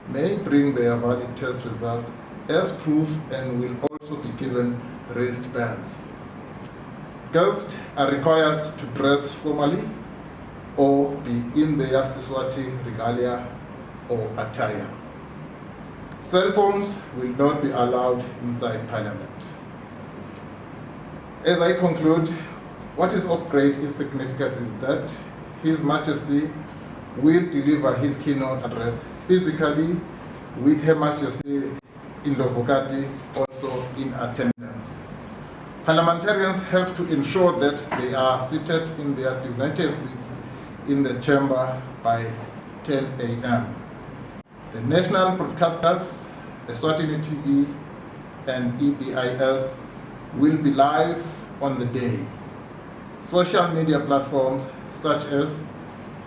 may bring their valid test results as proof and will also be given wristbands. Girls are required to dress formally or be in their ESWATI regalia or attire. Cell phones will not be allowed inside Parliament. As I conclude, what is of great significance is that His Majesty will deliver his keynote address physically with Her Majesty in Lovokati also in attendance. Parliamentarians have to ensure that they are seated in their designated seats in the chamber by 10 a.m. The national broadcasters, ESWATINI TV and EBIS, will be live on the day. Social media platforms such as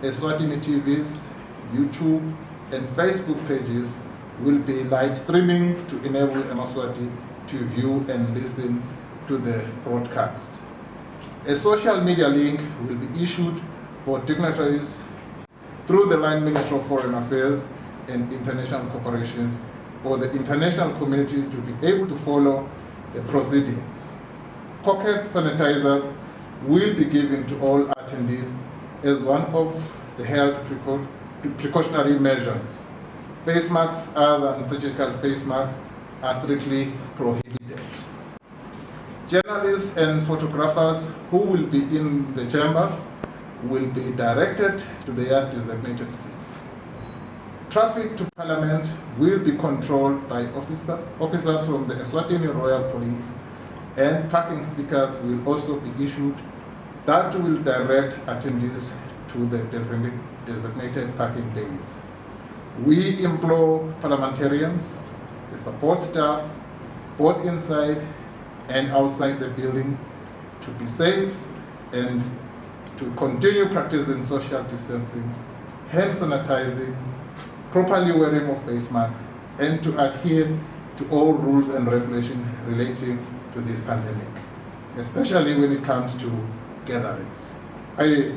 ESWATINI TV's YouTube and Facebook pages will be live streaming to enable Yemaswati to view and listen to the broadcast. A social media link will be issued for dignitaries through the Line Ministry of Foreign Affairs and International Corporations for the international community to be able to follow the proceedings. Pocket sanitizers will be given to all attendees as one of the health precautionary measures. Face masks other than surgical face masks are strictly prohibited. Journalists and photographers who will be in the chambers will be directed to their designated seats. Traffic to Parliament will be controlled by officers from the ESWATINI Royal Police, and parking stickers will also be issued that will direct attendees to the designated parking bays. We implore parliamentarians, the support staff, both inside and outside the building, to be safe and to continue practicing social distancing, hand sanitizing, properly wearing of face masks, and to adhere to all rules and regulations relating to this pandemic, especially when it comes to gatherings. His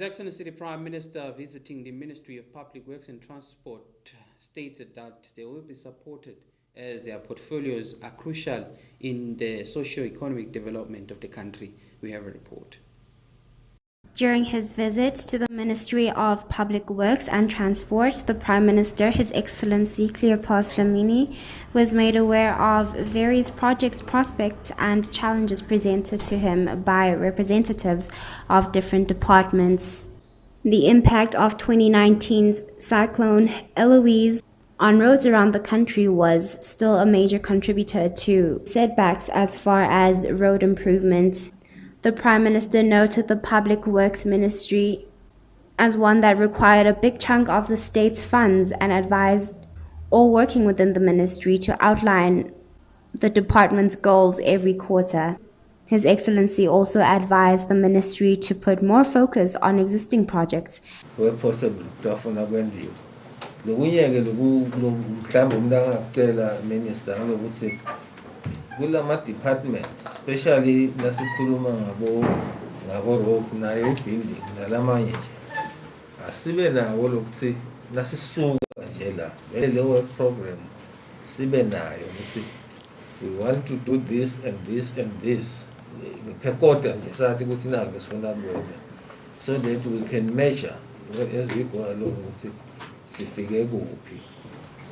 Excellency the Prime Minister, visiting the Ministry of Public Works and Transport, stated that they will be supported as their portfolios are crucial in the socio-economic development of the country. We have a report. During his visit to the Ministry of Public Works and Transport, the Prime Minister, His Excellency Cleopas Dlamini, was made aware of various projects, prospects and challenges presented to him by representatives of different departments. The impact of 2019's Cyclone Eloise on roads around the country was still a major contributor to setbacks as far as road improvement. The Prime Minister noted the Public Works Ministry as one that required a big chunk of the state's funds and advised all working within the ministry to outline the department's goals every quarter. His Excellency also advised the ministry to put more focus on existing projects. Where possible, kulama departments, especially nasikhuluma ngabo roads nayo building nalamanye nje asibe nawo lokuthi nasisuka nje la le work program sibe nayo ukuthi we want to do this and this and this ngekhoda nje sathi ukuthi nake sifuna ukwenza so that we can measure as we go along ukuthi sifike kuphi.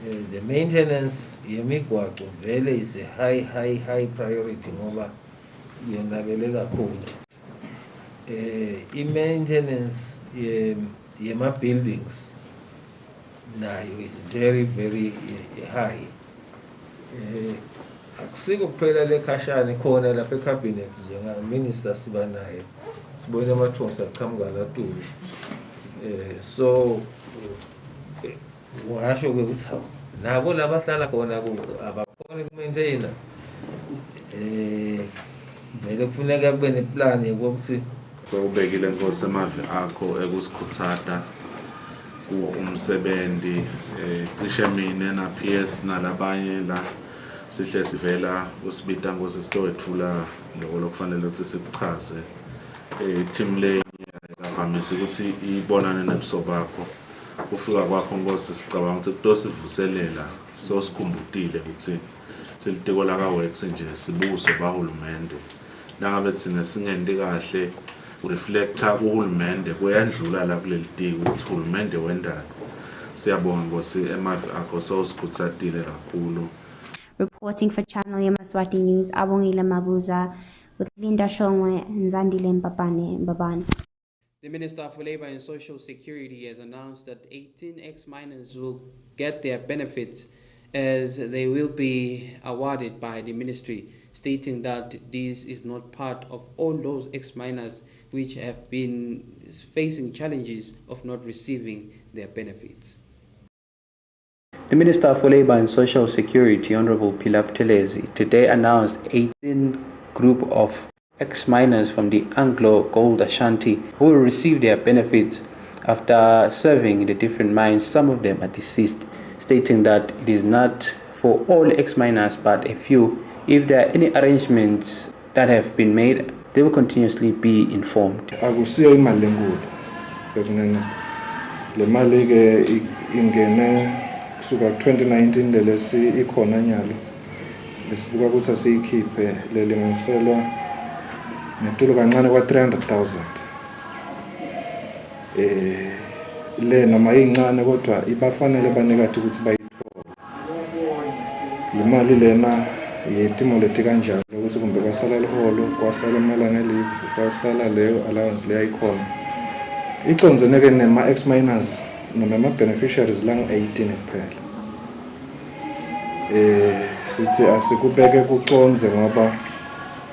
The maintenance yemigwaqo vele is a high priority ngoba yonakele kakhulu. I-maintenance yema buildings nayo is very high. Akusiko kuphela lekhashana khona lapha ecabinet njenga minister siba naye sibone amathosa aqhamuka la Tulu. So washo ukuthi nabo labahlala khona abakhona ukumaintaina vele kufuneka kube neplan yokuthi so ubekile Nkosi amave akho ekusikhuthaza umsebenzi cishe mina na PS nalabanye la sihle sivela usibita Nkosi sitowethula lokho kufanele ukuthi sikuchaze team le ngaphamisa ukuthi ibonane nebuso bakho ufika kwakho ngokuthi sicabanga ukuthi kutosivuselela so sikhumbutile ukuthi selitiko la ka works nje sibuso bahulumende nangabe thina singendi kahle ureflecta uhulumende kuyandlula la kuleli tiko ukuthi uhulumende wendalo siyabonga ngosi emavi akho so sikhutsatile kakhulu. Reporting for Channel Yemaswati News, Abongile Mabuza with Linda Shongwe and Zandile Mbabane. The Minister for Labour and Social Security has announced that 18 ex-miners will get their benefits as they will be awarded by the ministry, stating that this is not part of all those ex-miners which have been facing challenges of not receiving their benefits. The Minister for Labour and Social Security, Honorable Pilar Buthelezi, today announced 18 group of ex-miners from the Anglo Gold Ashanti who will receive their benefits after serving in the different mines. Some of them are deceased, stating that it is not for all ex-miners but a few. If there are any arrangements that have been made, they will continuously be informed. Suka 2019 lelesi ikhona nyalo lesibuka ukuthi asiyikhiphe lelinganiselwa netulu kancane kwa 300,000 le noma incane kodwa ibafanele banikade ukuthi bayithole le mali lena yetimo leti kanjalo ukuthi kumbe kwasala liholo kwasala imalanga elive kwasala leyo allowance le ayikhona iconzeneke nema ex-miners noma ama-beneficiaries lang-18 kuphela. Sithi asikubeke kuconze ngoba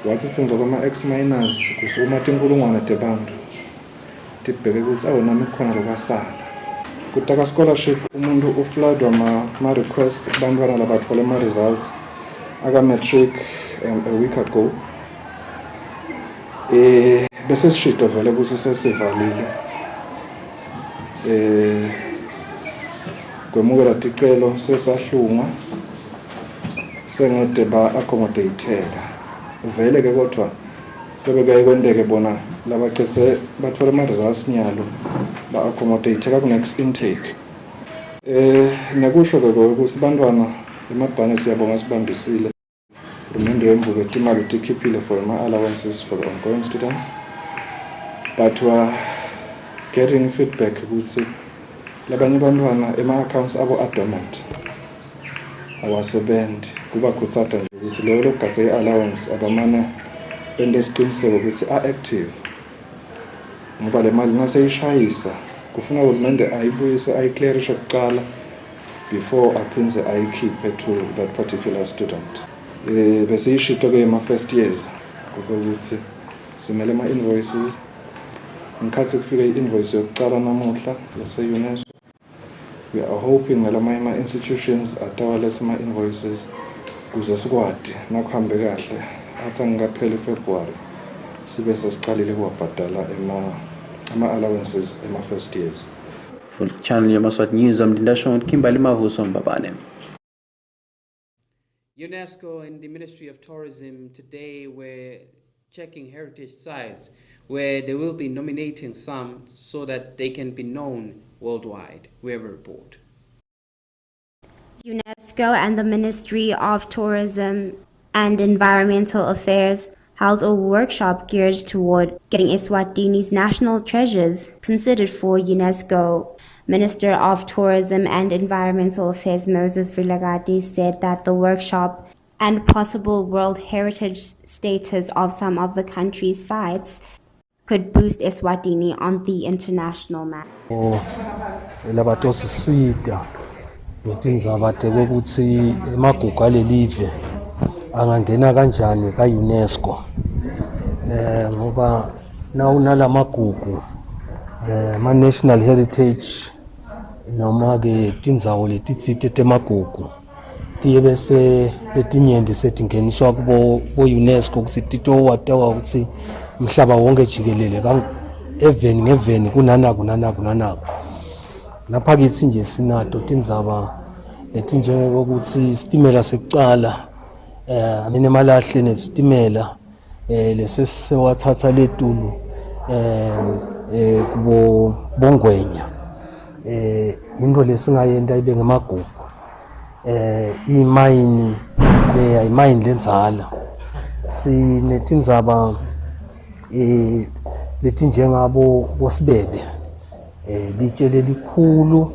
wathi senza kwama-ex-miners kusukuma tinkulungwane tebantu tibheke ukuthi awunami khona lokwasala. Kutaka scholarship umuntu ufloodwa ma-requests kubantwana labathole ama-results aka-matric a week ago. Bese sishito vele ukuthi sesivalile. Kwemukela ticelo sesahlunga sengode ba-accommodateka vele ke kodwa kebeke kwendeke bona labacetse bathole ama-results nyalo ba-accommodateka ku-next intake. Nekusho ke ukuthi bantwana emabhange siyabonga sibambisile urhulumente wembuke timali tikhiphile for ama-allowances for the ongoing students, but we are getting feedback ukuthi labanye bantwana ema-accounts abo adormant awasebenzi kuba khutsata nje ukuthi leyo lokugadze i-allowance abamane bente isiqiniseko ukuthi a-active ngoba le mali naseyishayisa kufuna uhulumende ayibuyise ayiclearishe kuqala before aphindze ayikhiphe to that particular student. Besiyishito ke ma-first years ukuthi simele ama-invoices ngikhathi kufika i-invoice yokuqala namuhla yase-UNESCO. We are hoping ngalama institutions atawaletha ama-invoices kuze sikwadi nakuhambe kahle athi ngikaphela February sibe sesicalile kuwabhadala ama-allowances ema-first years. For Channel Yemaswati News, I'm Linda Shongwe, Kimberly Mavuso Mbabane. UNESCO and the Ministry of Tourism today were checking heritage sites where they will be nominating some so that they can be known worldwide. We have a report. UNESCO and the Ministry of Tourism and Environmental Affairs held a workshop geared toward getting Eswatini's national treasures considered for UNESCO. Minister of Tourism and Environmental Affairs Moses Vilagati said that the workshop and possible World Heritage status of some of the country's sites could boost Eswatini on the international map. Labatosisida ngotinzabate kokuthi emagugu alelive angangena kanjani ka UNESCO ngoba nawunala magugu ma national heritage noma ke tindzawo letitsite temagugu tiye bese letinyenti setingeniswa kubo UNESCO ukuthi titowatawa ukuthi umhlaba wonke jikelele ngeveni kunanako lapha kithi nje sinato tindzaba letinjengokuthi isitimela sekucala amene malahle nesitimela lesesewathatha letulu kubo bongwenya into lesingayenda ibe ngemagugu imayini imayini lenzala sinetindzaba letinjengabo bosibebe litshele likhulu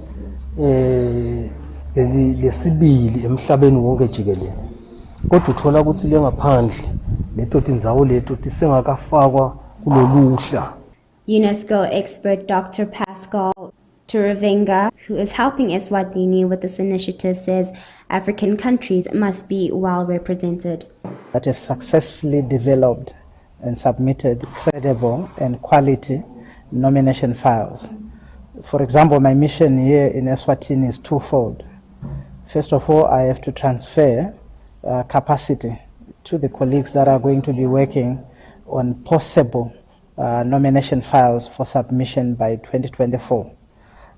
lesibili emhlabeni wonke jikelele kodwa uthola ukuthi lengaphandle leto tindzawo leto tisengakafakwa kuloluhla. UNESCO expert Dr. Pascal Turavenga, who is helping Eswatini with this initiative, says African countries must be well represented. That have successfully developed and submitted credible and quality nomination files. For example, my mission here in Eswatini is twofold. First of all, I have to transfer capacity to the colleagues that are going to be working on possible nomination files for submission by 2024.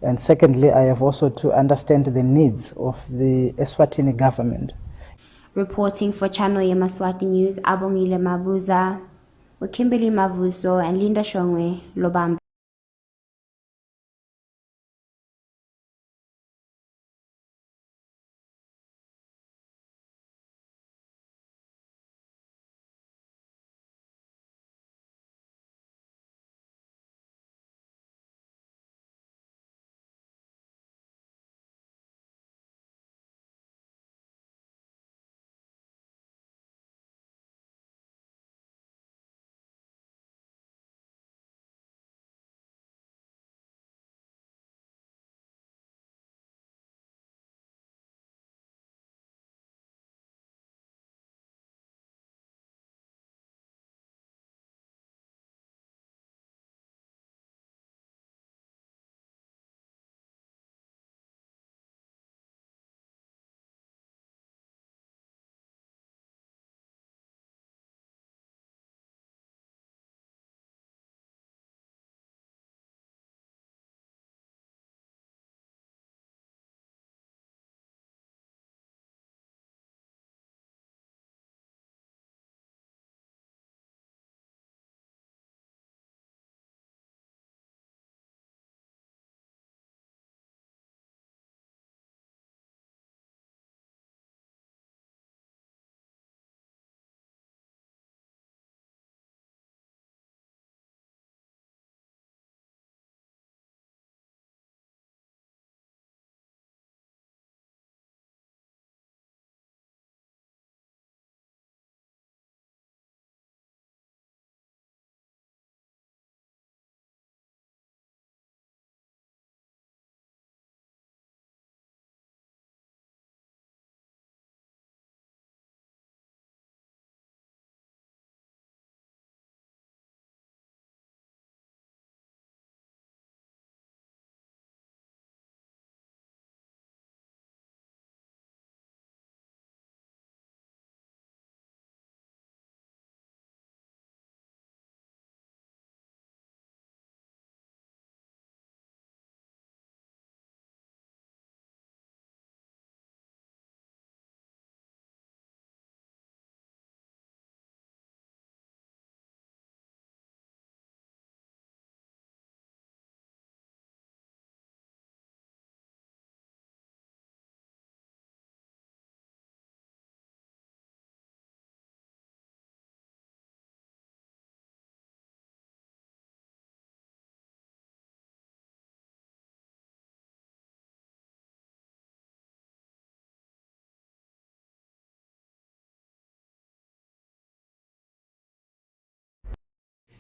And secondly, I have also to understand the needs of the Eswatini government. Reporting for Channel Yemaswati News, Abongile Mabuza, with Kimberly Mavuso and Linda Shongwe, Lobamba.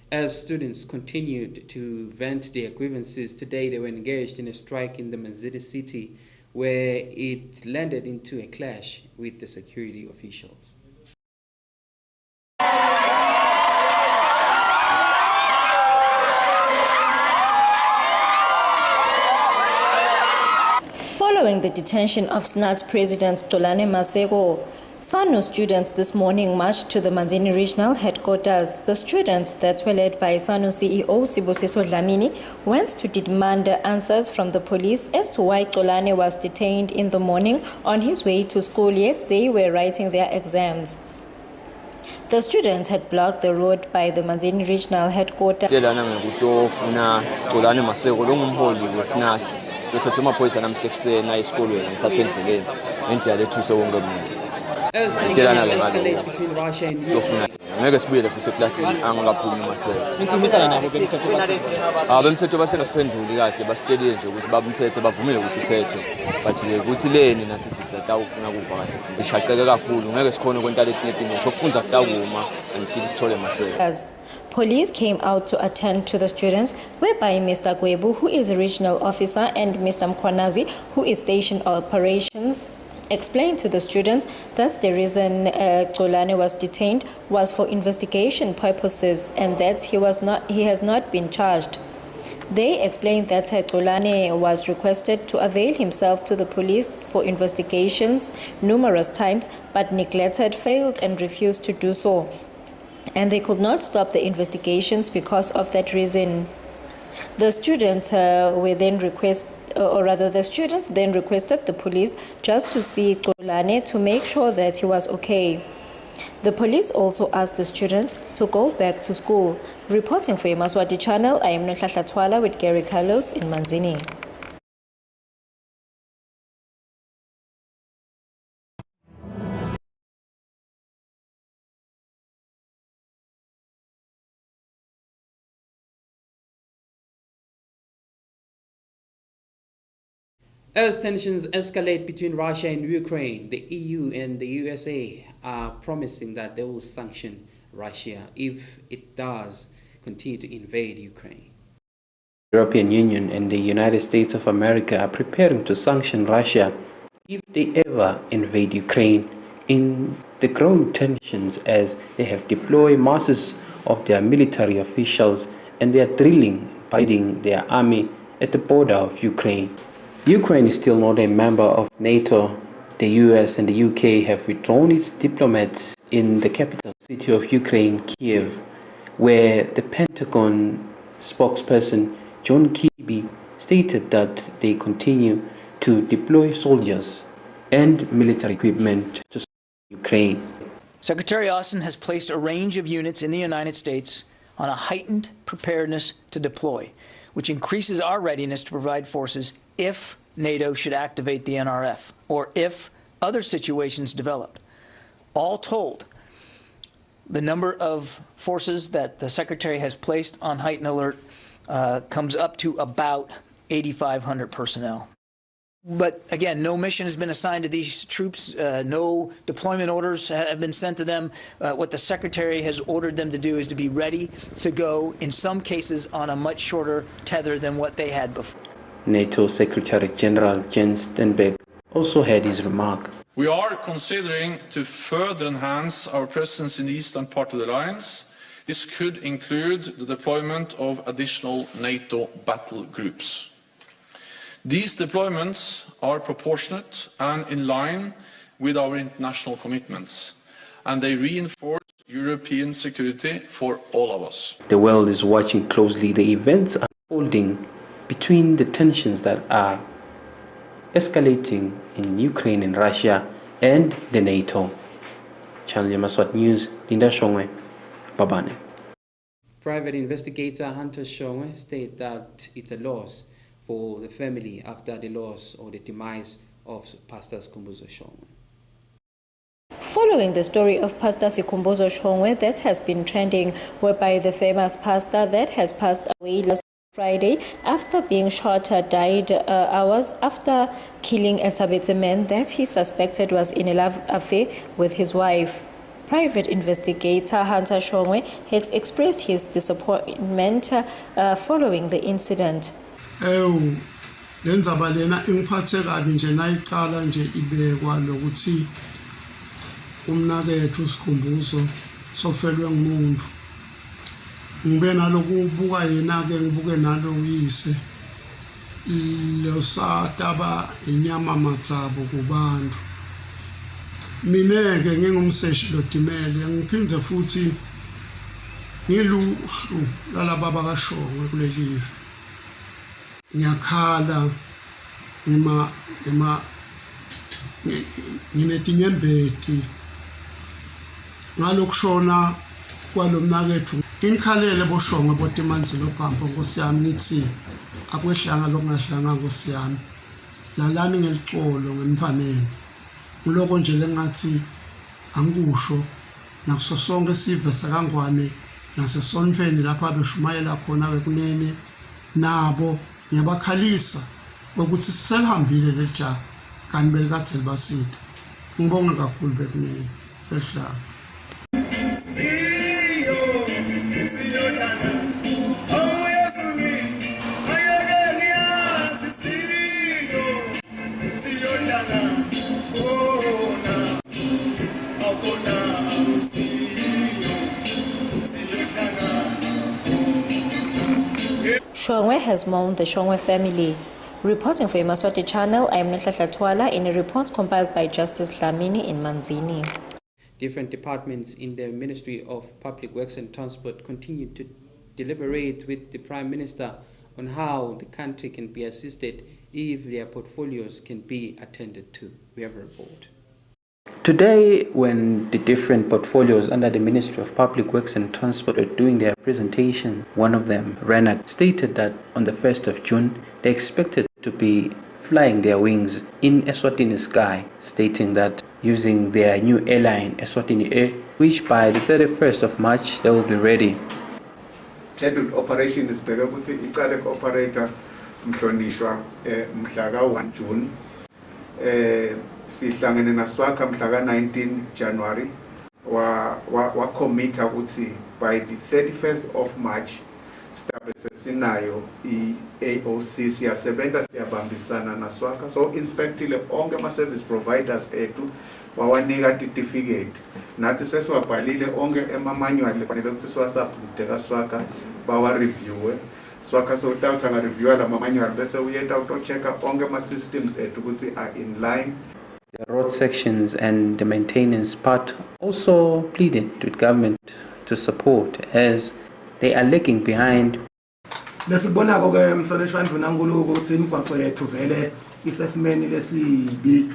As students continued to vent their grievances, today they were engaged in a strike in the Mazidi city where it landed into a clash with the security officials. Following the detention of SNAT's president Tolani Masego, SANU students this morning marched to the Manzini regional headquarters. The students that were led by SANU CEO Sibusiso Dlamini went to demand answers from the police as to why Tolani was detained in the morning on his way to school, yet they were writing their exams. The students had blocked the road by the Manzini Regional Headquarters. As tensions escalate between Russia and Ukraine, police came out to attend to the students, whereby Mr. Gwebu, who is a regional officer, and Mr. Mkwanazi, who is station operations, explained to the students that the reason Xolani was detained was for investigation purposes and that he has not been charged. They explained that Xolani was requested to avail himself to the police for investigations numerous times, but neglected, failed, and refused to do so. And they could not stop the investigations because of that reason. The students the students then requested the police just to see Xolani to make sure that he was okay. The police also asked the students to go back to school. Reporting for Yemaswati channel, I am Nohlatla Twala with Gary Carlos in Manzini. as tensions escalate between Russia and Ukraine, the EU and the USA are promising that they will sanction Russia if it does continue to invade Ukraine. The European Union and the United States of America are preparing to sanction Russia if they ever invade Ukraine in the growing tensions as they have deployed masses of their military officials and they are drilling, parading their army at the border of Ukraine. Ukraine is still not a member of NATO. The US and the UK have withdrawn its diplomats in the capital city of Ukraine, Kiev, where the Pentagon spokesperson John Kirby stated that they continue to deploy soldiers and military equipment to Ukraine. Secretary Austin has placed a range of units in the United States on a heightened preparedness to deploy, which increases our readiness to provide forces if NATO should activate the NRF or if other situations develop. All told, the number of forces that the Secretary has placed on heightened alert comes up to about 8,500 personnel. But again, no mission has been assigned to these troops. No deployment orders have been sent to them. What the Secretary has ordered them to do is to be ready to go, in some cases, on a much shorter tether than what they had before. NATO Secretary General Jens Stoltenberg also had his remark. We are considering to further enhance our presence in the eastern part of the alliance. This could include the deployment of additional NATO battle groups. These deployments are proportionate and in line with our international commitments, and they reinforce European security for all of us. The world is watching closely the events unfolding between the tensions that are escalating in Ukraine and Russia and the NATO. Channel Yemaswati News, Linda Shongwe, Babane. Private investigator Hunter Shongwe stated that it's a loss for the family after the loss or the demise of Pastor Sikhumbuzo Shongwe. Following the story of Pastor Sikhumbuzo Shongwe that has been trending, whereby the famous pastor that has passed away last Friday after being shot died hours after killing a Tabete man that he suspected was in a love affair with his wife. Private investigator Hunter Shongwe has expressed his disappointment following the incident. Lendzaba lena ingiphathe kabi nje nayiqala nje ibekwa lokuthi umnakethu Sikhumbuzo sofelwe ngumuntu. Ngibe nalokubuka yena ke ngibuke nalo uyise lo sataba inyama matsabo kubantu. Mina ke ngingumseshi lotimele ngiphindze futhi ngiluhlu lalaba bakashongwe kuleli. Ngiyakhala nginetinyembeti ngalokushona kwalomnakethu inikhalele boshongo botemanzi lophambo nkosiyami nithi akwehlanga lokungahlanga nkosiyami lalani ngelicolo ngemfanele ngiloko nje lengathi angikusho nakuso sonke sive sakangwane nasesonfeni lapha beshumayela khona bekunene nabo ngiyabakhalisa ukuthi siselihambile leja kanti belikade libasida ngibonga kakhulu bekunene behlanga Shongwe has mourned the Shongwe family. Reporting for Yemaswati channel, I am Nehla Twala in a report compiled by Justice Dlamini in Manzini. Different departments in the Ministry of Public Works and Transport continue to deliberate with the Prime Minister on how the country can be assisted if their portfolios can be attended to. We have a report. Today, when the different portfolios under the Ministry of Public Works and Transport are doing their presentation, one of them, Renak, stated that on the 1st of June, they expected to be flying their wings in Eswatini sky, stating that using their new airline, Eswatini Air, which by the 31st of March, they will be ready. Scheduled operation is better, but the operator, mhlonishwa, mhlaga 1 June. Sihlangene naSWACA mhla 19 January wa commit ukuthi by the 31st of March stabe sesinayo iAOC siyasebenza siyabambisana naSWACA so inspectile onke ama service providers ethu wawanika certificate nathi sesiwabhalile onke ema-manual lefanele ukuthi siwasubmite kaSWACA bawa review SWACA so utawuthi anga review la manual bese uyenta utochecka onke ama systems ethu ukuthi are in line. The road sections and the maintenance part also pleaded with government to support as they are lagging behind. Lesibonako ke mhlonishwa ndvunankhulu ukuthi imigwaqo yethu vele isesimeni lesibi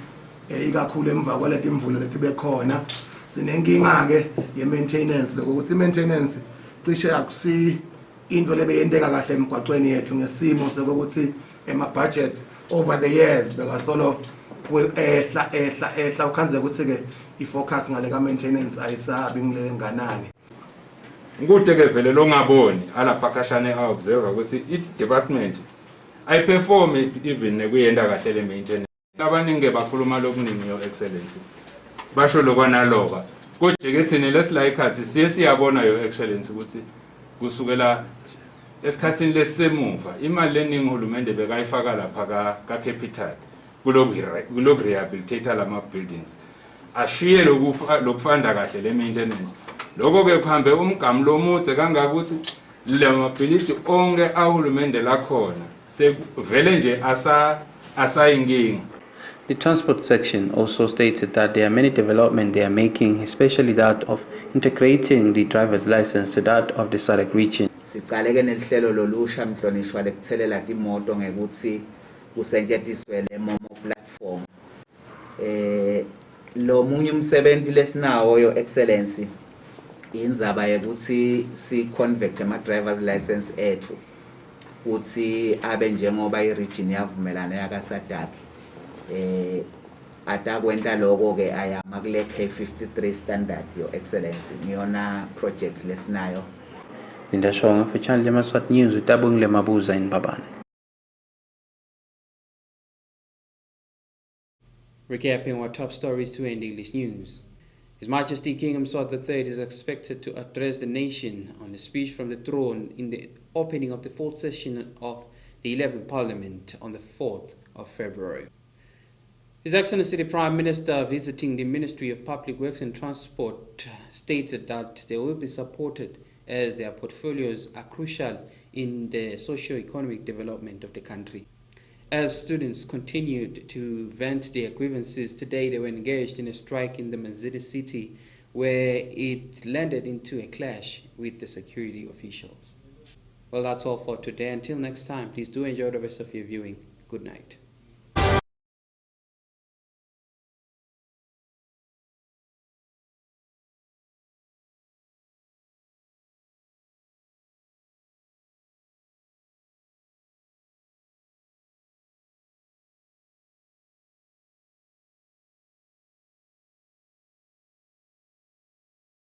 ikakhulu emva kwaleti imvulo letibe khona sinenkinga ke ye maintenance lokho ukuthi maintenance cishe akusi into lebeyenteka kahle emgwaqweni yethu ngesimo sokuthi ema budget over the years bekasolo ehla ukhanze ukuthi ke ifocus ngale ka maintenance ayisabi ngile nganani ngikude ke vele lo ngaboni alapha khashane observe ukuthi i department ayiperform even nekuyenda kahle le maintenance abaningi bakhuluma lokuningi yo excellence basho lokwanaloka kodwa thina lesilike siye siyabona yo excellence ukuthi kusukela esikhathini lesemuva imali leningi uhulumende bekayifaka lapha ka capital kuloku rehabilitate lama buildings ashiye lokufanda kahle le maintenance lokho ke kuhambe umgamo lomutse kangakuthi le mabhilidi onke ahulumende lakhona sekuvele nje asayinkinga. The transport section also stated that there are many developments they are making, especially that of integrating the driver's license to that of the SADC region. Siqaleke nehlelo lolusha mhlonishwa lekuthelela imoto ngekuthi kusetshenziswe le momo platform. Lo munye umsebenzi lesinawo yo excellence inzaba ukuthi si convert ama driver's license ethu uthi abe njengoba iregion yavumelana yaka SADC atakwenta lokho ke ayama kule K53 standard yo excellence ngiyona project lesinayo. Linda Shonga for channel Yemaswati News utabungile mabuza in Babane. Recapping our top stories to end English news. His Majesty King Yemaswati III is expected to address the nation on a speech from the throne in the opening of the 4th session of the 11th Parliament on the 4th of February. His Excellency the Prime Minister, visiting the Ministry of Public Works and Transport, stated that they will be supported as their portfolios are crucial in the socio-economic development of the country. As students continued to vent their grievances today, they were engaged in a strike in the Manzini city where it landed into a clash with the security officials. Well, that's all for today. Until next time, please do enjoy the rest of your viewing. Good night.